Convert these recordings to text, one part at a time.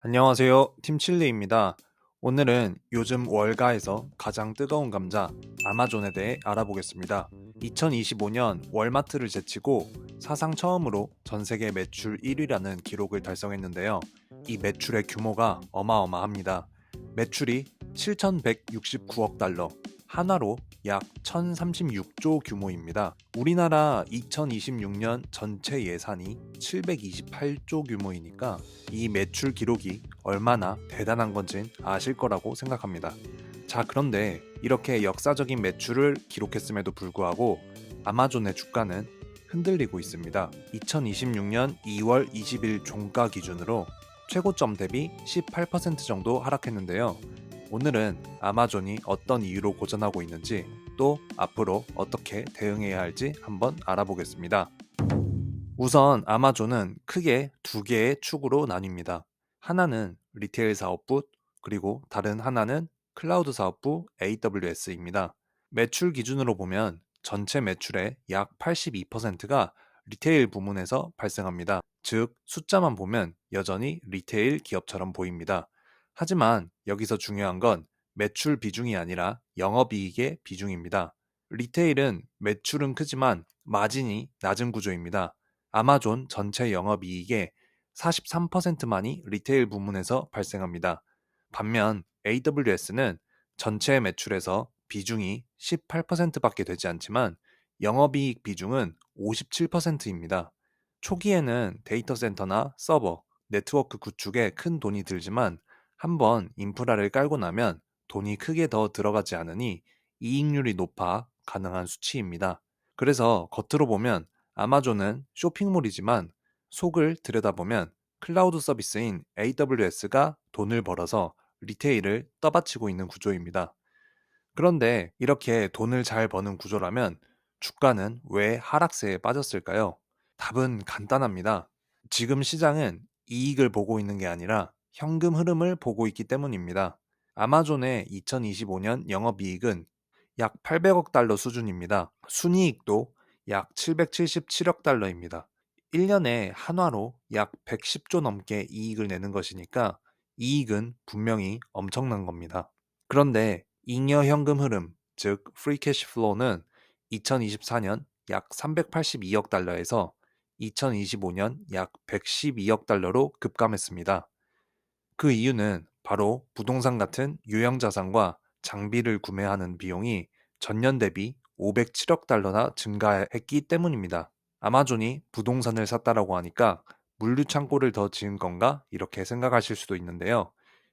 안녕하세요. 팀칠리입니다. 오늘은 요즘 월가에서 가장 뜨거운 감자, 아마존에 대해 알아보겠습니다. 2025년 월마트를 제치고 사상 처음으로 전 세계 매출 1위라는 기록을 달성했는데요. 이 매출의 규모가 어마어마합니다. 매출이 7,169억 달러, 한화로 약 1,036조 규모입니다. 우리나라 2026년 전체 예산이 728조 규모이니까 이 매출 기록이 얼마나 대단한 건진 아실 거라고 생각합니다. 자, 그런데 이렇게 역사적인 매출을 기록했음에도 불구하고 아마존의 주가는 흔들리고 있습니다. 2026년 2월 20일 종가 기준으로 최고점 대비 18% 정도 하락했는데요. 오늘은 아마존이 어떤 이유로 고전하고 있는지 또 앞으로 어떻게 대응해야 할지 한번 알아보겠습니다. 우선 아마존은 크게 두 개의 축으로 나뉩니다. 하나는 리테일 사업부, 그리고 다른 하나는 클라우드 사업부 AWS입니다. 매출 기준으로 보면 전체 매출의 약 82%가 리테일 부문에서 발생합니다. 즉, 숫자만 보면 여전히 리테일 기업처럼 보입니다. 하지만 여기서 중요한 건 매출 비중이 아니라 영업이익의 비중입니다. 리테일은 매출은 크지만 마진이 낮은 구조입니다. 아마존 전체 영업이익의 43%만이 리테일 부문에서 발생합니다. 반면 AWS는 전체 매출에서 비중이 18%밖에 되지 않지만 영업이익 비중은 57%입니다. 초기에는 데이터 센터나 서버, 네트워크 구축에 큰 돈이 들지만 한번 인프라를 깔고 나면 돈이 크게 더 들어가지 않으니 이익률이 높아 가능한 수치입니다. 그래서 겉으로 보면 아마존은 쇼핑몰이지만 속을 들여다보면 클라우드 서비스인 AWS가 돈을 벌어서 리테일을 떠받치고 있는 구조입니다. 그런데 이렇게 돈을 잘 버는 구조라면 주가는 왜 하락세에 빠졌을까요? 답은 간단합니다. 지금 시장은 이익을 보고 있는 게 아니라 현금 흐름을 보고 있기 때문입니다. 아마존의 2025년 영업이익은 약 800억 달러 수준입니다. 순이익도 약 777억 달러입니다. 1년에 한화로 약 110조 넘게 이익을 내는 것이니까 이익은 분명히 엄청난 겁니다. 그런데 잉여 현금 흐름, 즉 프리 캐시 플로우는 2024년 약 382억 달러에서 2025년 약 112억 달러로 급감했습니다. 그 이유는 바로 부동산 같은 유형 자산과 장비를 구매하는 비용이 전년 대비 507억 달러나 증가했기 때문입니다. 아마존이 부동산을 샀다라고 하니까 물류 창고를 더 지은 건가? 이렇게 생각하실 수도 있는데요.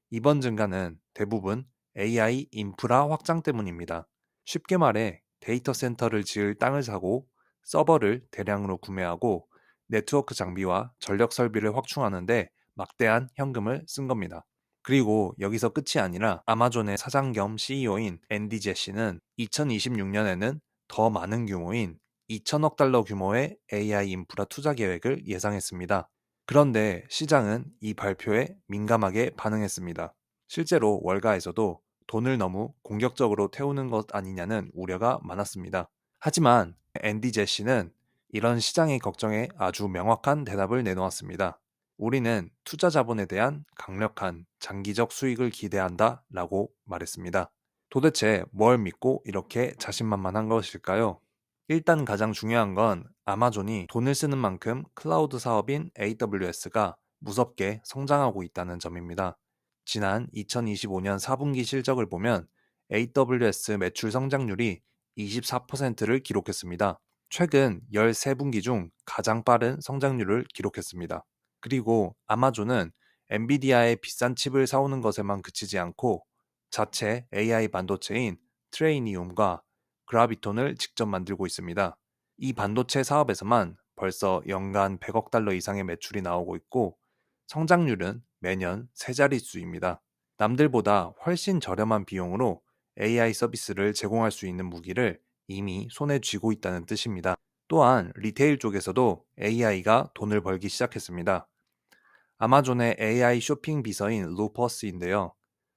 이번 증가는 대부분 AI 인프라 확장 때문입니다. 쉽게 말해 데이터 센터를 지을 땅을 사고 서버를 대량으로 구매하고 네트워크 장비와 전력 설비를 확충하는데 막대한 현금을 쓴 겁니다. 그리고 여기서 끝이 아니라 아마존의 사장 겸 CEO인 앤디 제시는 2026년에는 더 많은 규모인 2천억 달러 규모의 AI 인프라 투자 계획을 예상했습니다. 그런데 시장은 이 발표에 민감하게 반응했습니다. 실제로 월가에서도 돈을 너무 공격적으로 태우는 것 아니냐는 우려가 많았습니다. 하지만 앤디 제시는 이런 시장의 걱정에 아주 명확한 대답을 내놓았습니다. 우리는 투자 자본에 대한 강력한 장기적 수익을 기대한다 라고 말했습니다. 도대체 뭘 믿고 이렇게 자신만만한 것일까요? 일단 가장 중요한 건 아마존이 돈을 쓰는 만큼 클라우드 사업인 AWS가 무섭게 성장하고 있다는 점입니다. 지난 2025년 4분기 실적을 보면 AWS 매출 성장률이 24%를 기록했습니다. 최근 13분기 중 가장 빠른 성장률을 기록했습니다. 그리고 아마존은 엔비디아의 비싼 칩을 사오는 것에만 그치지 않고 자체 AI 반도체인 트레이니움과 그라비톤을 직접 만들고 있습니다. 이 반도체 사업에서만 벌써 연간 100억 달러 이상의 매출이 나오고 있고 성장률은 매년 세 자릿수입니다. 남들보다 훨씬 저렴한 비용으로 AI 서비스를 제공할 수 있는 무기를 이미 손에 쥐고 있다는 뜻입니다. 또한 리테일 쪽에서도 AI가 돈을 벌기 시작했습니다. 아마존의 AI 쇼핑 비서인 루퍼스인데요.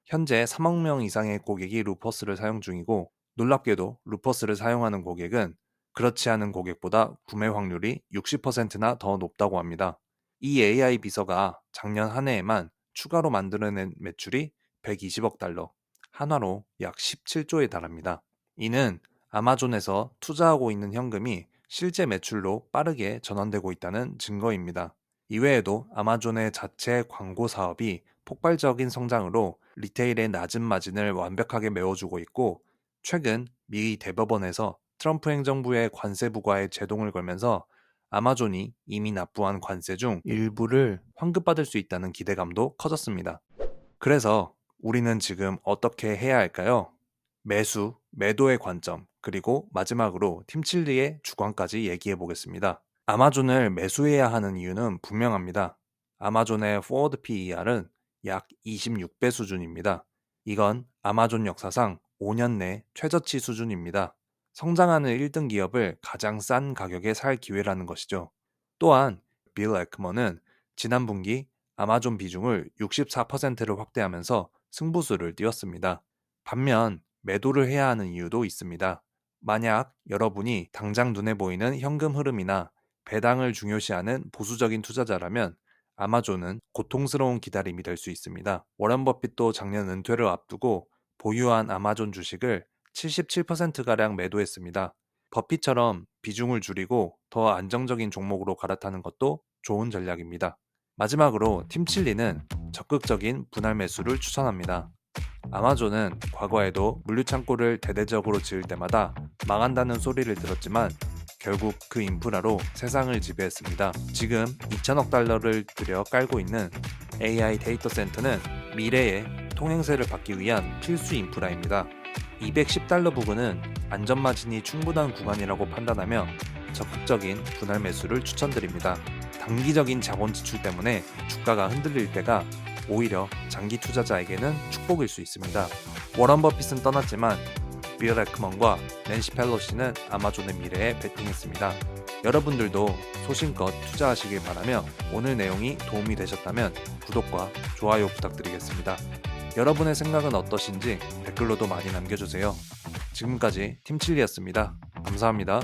현재 3억 명 이상의 고객이 루퍼스를 사용 중이고 놀랍게도 루퍼스를 사용하는 고객은 그렇지 않은 고객보다 구매 확률이 60%나 더 높다고 합니다. 이 AI 비서가 작년 한 해에만 추가로 만들어낸 매출이 120억 달러, 한화로 약 17조에 달합니다. 이는 아마존에서 투자하고 있는 현금이 실제 매출로 빠르게 전환되고 있다는 증거입니다. 이외에도 아마존의 자체 광고 사업이 폭발적인 성장으로 리테일의 낮은 마진을 완벽하게 메워주고 있고, 최근 미 대법원에서 트럼프 행정부의 관세 부과에 제동을 걸면서 아마존이 이미 납부한 관세 중 일부를 환급받을 수 있다는 기대감도 커졌습니다. 그래서 우리는 지금 어떻게 해야 할까요? 매수, 매도의 관점, 그리고 마지막으로 팀칠리의 주관까지 얘기해 보겠습니다. 아마존을 매수해야 하는 이유는 분명합니다. 아마존의 forward PER은 약 26배 수준입니다. 이건 아마존 역사상 5년 내 최저치 수준입니다. 성장하는 1등 기업을 가장 싼 가격에 살 기회라는 것이죠. 또한 빌 에크먼은 지난 분기 아마존 비중을 64%로 확대하면서 승부수를 띄웠습니다. 반면 매도를 해야 하는 이유도 있습니다. 만약 여러분이 당장 눈에 보이는 현금 흐름이나 배당을 중요시하는 보수적인 투자자라면 아마존은 고통스러운 기다림이 될 수 있습니다. 워런 버핏도 작년 은퇴를 앞두고 보유한 아마존 주식을 77%가량 매도했습니다. 버핏처럼 비중을 줄이고 더 안정적인 종목으로 갈아타는 것도 좋은 전략입니다. 마지막으로 팀칠리는 적극적인 분할 매수를 추천합니다. 아마존은 과거에도 물류창고를 대대적으로 지을 때마다 망한다는 소리를 들었지만 결국 그 인프라로 세상을 지배했습니다. 지금 2천억 달러를 들여 깔고 있는 AI 데이터 센터는 미래의 통행세를 받기 위한 필수 인프라입니다. 210달러 부근은 안전 마진이 충분한 구간이라고 판단하며 적극적인 분할 매수를 추천드립니다. 단기적인 자본 지출 때문에 주가가 흔들릴 때가 오히려 장기 투자자에게는 축복일 수 있습니다. 워런 버핏은 떠났지만 빌 에크먼과 낸시 펠로시는 아마존의 미래에 베팅했습니다. 여러분들도 소신껏 투자하시길 바라며 오늘 내용이 도움이 되셨다면 구독과 좋아요 부탁드리겠습니다. 여러분의 생각은 어떠신지 댓글로도 많이 남겨주세요. 지금까지 팀칠리였습니다. 감사합니다.